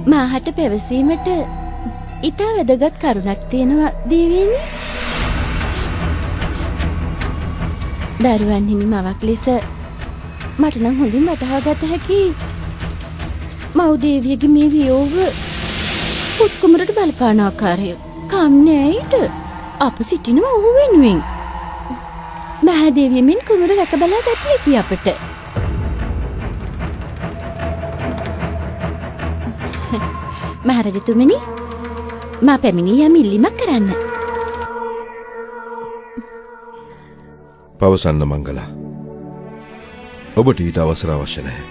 මාහට පැවසීමට ඉතා වැදගත් කරුණක් තියෙනවා දේවියනි. දරුවන් හිමි මවක් ලෙස මට නම් හොඳින් වටහා ගත හැකි මව් දේවියගේ මේ වියෝව පුත් කුමරට බලපාන ආකාරය. කම්නෑයිට අප සිටිනවා ඔහු වෙනුවෙන්. මහදේවිය මෙන් කුමර රැක බලා ගත යුතුයි අපට. මහරජතුමනි, මා පැමිණිය යම් ඉල්ලීමක් කරන්න. පවසන්න මංගලා. ඔබට ඊට අවසර අවශ්‍ය නැහැ.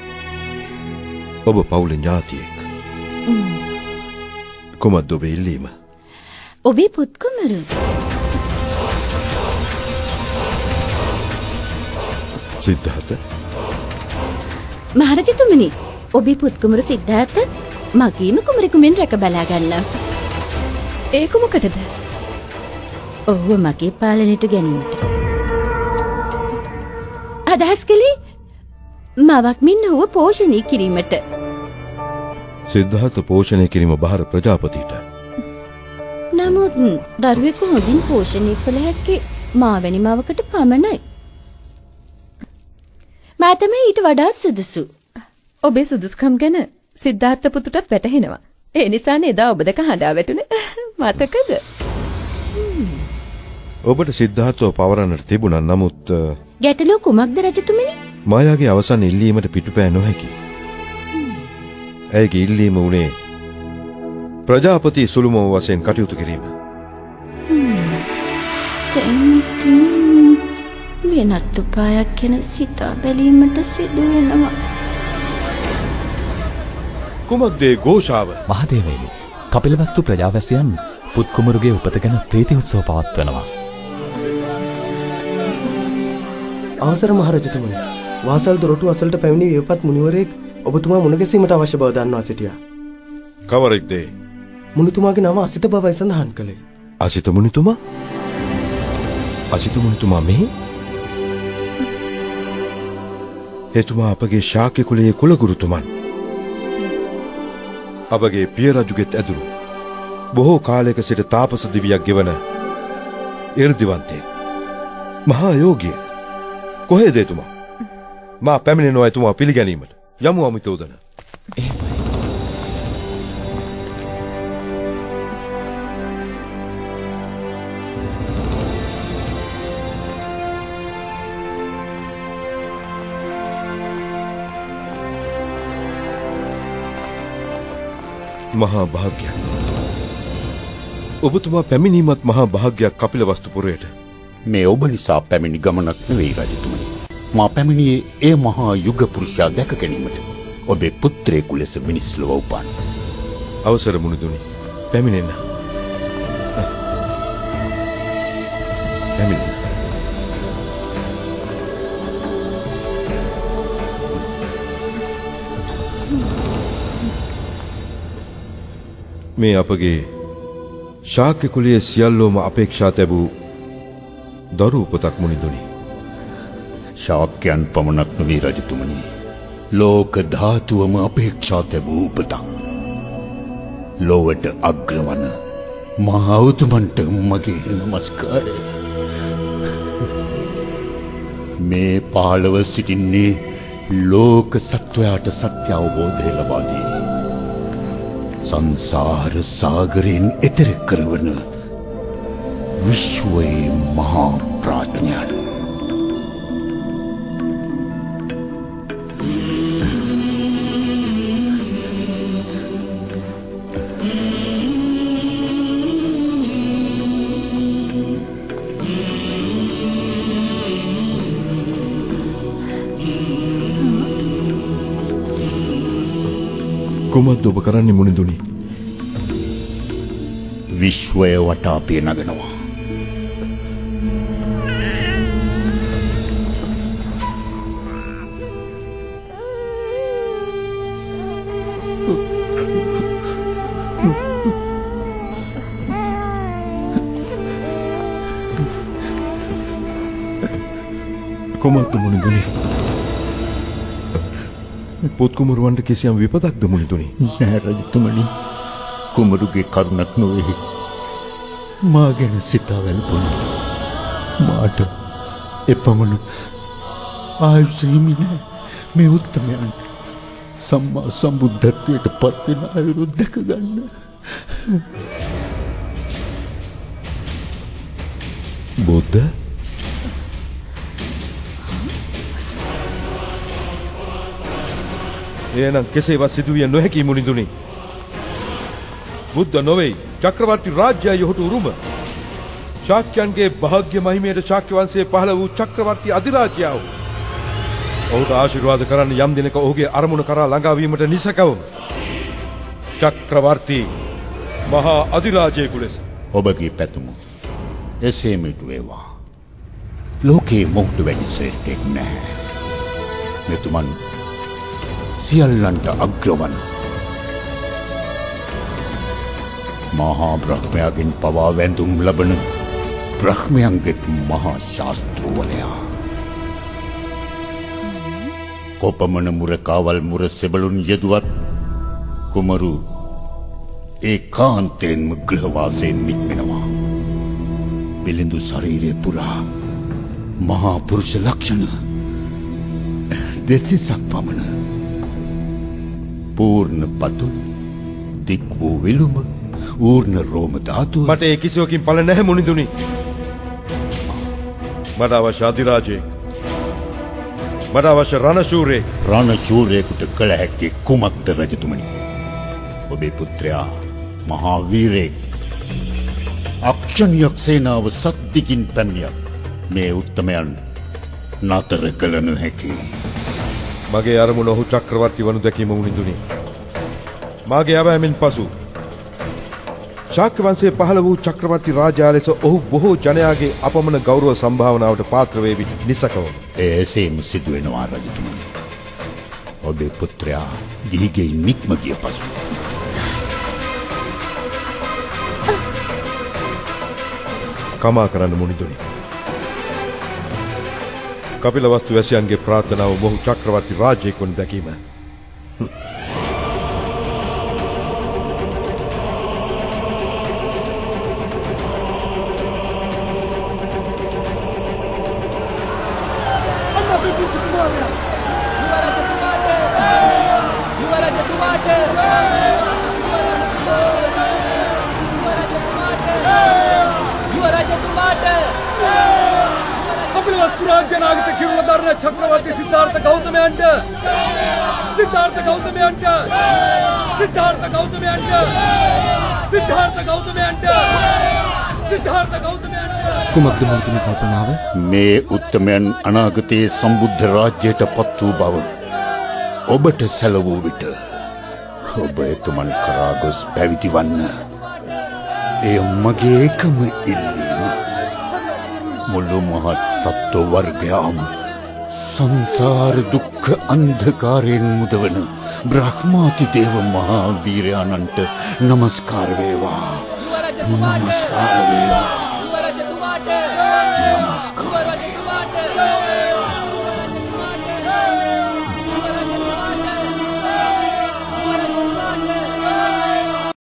ඔබ පවුලේ ඥාතියෙක්. කුමක්ද ඔබේ ඉල්ලීම? ඔබේ පුත් කුමරු. සිද්ධාර්ථ. මහරජතුමනි, ඔබේ පුත් කුමරු සිද්ධාර්ථ මගේම කුමරෙකු මෙන් රැක බලා ගන්නවා. ඒ කුමකටද? ඔහුව මගේ පාලනයට ගැනීමට. අදහස් කළේ මවක් මෙන් ඔහුව පෝෂණය කිරීමට. සිද්ධාර්ථ පෝෂණය කිරීම බාර ප්‍රජාපතිට. නමුත් දරුවෙකු හොඳින් පෝෂණය කළ හැකි මා වැනි මවකට පමණයි. මා තමයි ඊට වඩා සුදුසු. ඔබේ සුදුසුකම් ගැන සිද්ධාර්ථ පුතුටත් වැටහෙනවා. ඒ නිසානේ එදා ඔබ දෙක හඬා වැටුනේ. මතකද? ඔබට සිද්ධාර්ථව පවරන්නට තිබුණා. නමුත් ගැටලුව කුමක්ද රජතුමනි? මායාගේ අවසන් ඉල්ලීමට පිටුපෑ නොහැකි. ඇයගේ ඉල්ලීම උනේ ප්‍රජාපති සුළුම වශයෙන් කටයුතු කිරීම. වෙනත් උපායක් ගැන සිතා බැලීමට සිදු වෙනවා. කුමක්ද ඒ ഘോഷාව? මහදේවයනි, කපිලවස්තු ප්‍රජාවැසියන් පුත් කුමරුගේ උපත ගැන ප්‍රීති උත්සව පවත්වනවා. අවසර මහරජතුමනි, වාසල් දොරටු අසලට පැමිණි විපත් මුනිවරයෙක් ඔබතුමා මුණ ගැසීමට අවශ්‍ය බව දන්වා සිටියා. කවරෙක්ද? මුනිතුමාගේ නම අසිත බවයි සඳහන් කළේ. අසිත මුනිතුමා? අසිත මුනිතුමා මෙහි? එතුමා අපගේ ශාක්‍ය කුලයේ කුලගුරුතුමන්. අපගේ පිය රජුගෙත් ඇදුරු බොහෝ කාලයක සිට තාපස දිවියක් ගෙවන 이르දිවන්තයෙක්. මහා යෝගියෙක්. කොහෙද එතුමා? මා පැමිණෙනවා එතුමා පිළිගැනීමට. යමු අමිතෝදන. මහා භාග්‍යයක්. ඔබතුමා පැමිණීමත් මහා භාග්‍යයක් කපිලවස්තුපුරයට. මේ ඔබ නිසා පැමිණි ගමනක් නෙවෙයි රජතුමනි. මා පැමිණියේ ඒ මහා යුග පුරුෂයා දැක ගැනීමට. ඔබේ පුත්‍රයෙකු ලෙස මිනිස් ලොව උපන්. අවසර මුනිදුනි, පැමිණෙන්න. පැමිණෙන්න. මේ අපගේ ශාක්‍ය කුලයේ සියල්ලෝම අපේක්ෂා තැබූ දරු උපතක් මුනිදුනි. ශාක්‍යයන් පමණක් නෙවෙයි රජතුමනි. ලෝක ධාතුවම අපේක්ෂා තැබූ උපතක්. ලෝවට අග්‍රවන මහා උතුමන්ට මගේ නමස්කාරය. මේ පාළව සිටින්නේ ලෝක සත්වයාට සත්‍ය අවබෝධය ලබා දී සංසාර සාගරයෙන් එතෙර කරවන විශ්වයේ මහා ප්‍රඥාන. කුමක්ද ඔබ කරන්නේ මුනිදුනි? විශ්වය වටා පිය නගනවා. කුමක්ද මුනිදුනි? පුත් කුමරුවන්ට කිසියම් විපතක්ද මුනිතුනි? නෑ රජතුමනි. කුමරුගේ කරුණක් නොවේ. මා ගැන සිතා වැළපුණා. මාට එපමණ ආයුෂ හිමි නෑ. මේ උත්තමයන් සම්මා සම්බුද්ධත්වයට පත් වෙන අයුරු දැක ගන්න. බුද්ධ එනම් කෙසේවත් සිදුවිය නොහැකි මුනිඳුනි. බුද්ධ නොවේ චක්‍රවර්ති රාජ්‍යය ඔහුට උරුම. ශාක්‍යයන්ගේ භාග්‍ය මහිමයට ශාක්‍ය වංශයේ පහළ වූ චක්‍රවර්ති අධිරාජ්‍යව. ඔහුට ආශිර්වාද කරන්න යම් දිනක ඔහුගේ අරමුණ කරා ළඟා වීමට නිසකවම චක්‍රවර්ති මහා අධිරාජයෙකු ලෙස ඔබගේ පැතුම එසේම ඉටු වේවා. ලෝකේ මොහොත වැඩි ශ්‍රේෂ්ඨෙක් නැහැ. මෙතුමන් සියල්ලන්ට අග්‍රවන මහා බ්‍රහ්මයාගෙන් පවා වැඳුම් ලබන බ්‍රහ්මයන්ගේ මහා ශාස්ත්‍රවලයා. කොපමණ මුරකාවල් මුර සෙබළුන් යෙදුවත් කුමරු ඒකාන්තයෙන්ම ගෘහවාසයෙන් නික්මෙනවා. බිලිඳු ශරීරය පුරා මහා පුරුෂ ලක්ෂණ දෙතිසක් පමණ. පූර්ණ පතු, දික් වූ විලුඹ, ඌර්ණ රෝම ධාතු. මට ඒ කිසිවකින් පළ නැහැ මුනිඳුනි. මට අවශ්‍ය අධිරාජයෙක්. මට අවශ්‍ය රණශූරයෙක්. රණශූරයෙකුට කළ හැකි කුමක්ද රජතුමනි? ඔබේ පුත්‍රයා මහා වීරයෙක්. අක්ෂණියක් සේනාව සත්දිකින් පැමිණියක්. මේ උත්තමයන් නතර කළ නොහැකි. මගේ අරමුණ ඔහු චක්‍රවර්ති වනු දැකීම මුනිඳුනි. මාගේ අවෑමෙන් පසු ශාක්‍ය වංශයේ පහළ වූ චක්‍රවර්ති රාජයා ලෙස ඔහු බොහෝ ජනයාගේ අපමණ ගෞරව සම්භාවනාවට පාත්‍ර වේවි නිසකව. එසේම සිදු වෙනවා රජතුමනි. ඔබේ පුත්‍රයා ගිහිගෙයි නික්ම ගිය පසු කමා කරන්න මුනිඳුනි. කපිලවස්තු වැසියන්ගේ ප්‍රාර්ථනාව මොහු චක්‍රවර්ති රාජයෙකු වනු දැකීම. चक्रवर्ती सिद्धार्थ गौतमयंट सिद्धार्थ गौतमयंट सिद्धार्थ गौतमयंट सिद्धार्थ गौतमयंट सिद्धार्थ गौतमयंट කුමක්ද මුතුනි කල්පනාව? මේ උත්තමයන් අනාගතයේ සම්බුද්ධ රාජ්‍යයට පත් වූ බව ඔබට සැලවූ විට ඔබ එතුමන් කරා ගොස් පැවිදි වන්න. එය මගේ එකම ඉල්ලීම. මුළු මහත් සත්ව වර්ගයාම සංසාර දුක්ඛ අන්ධකාරයෙන් මුදවන බ්‍රහ්මාති දේව මහා වීරයාණන්ට নমස්කාර වේවා. නමස්කාර වේවා. නමස්කාර.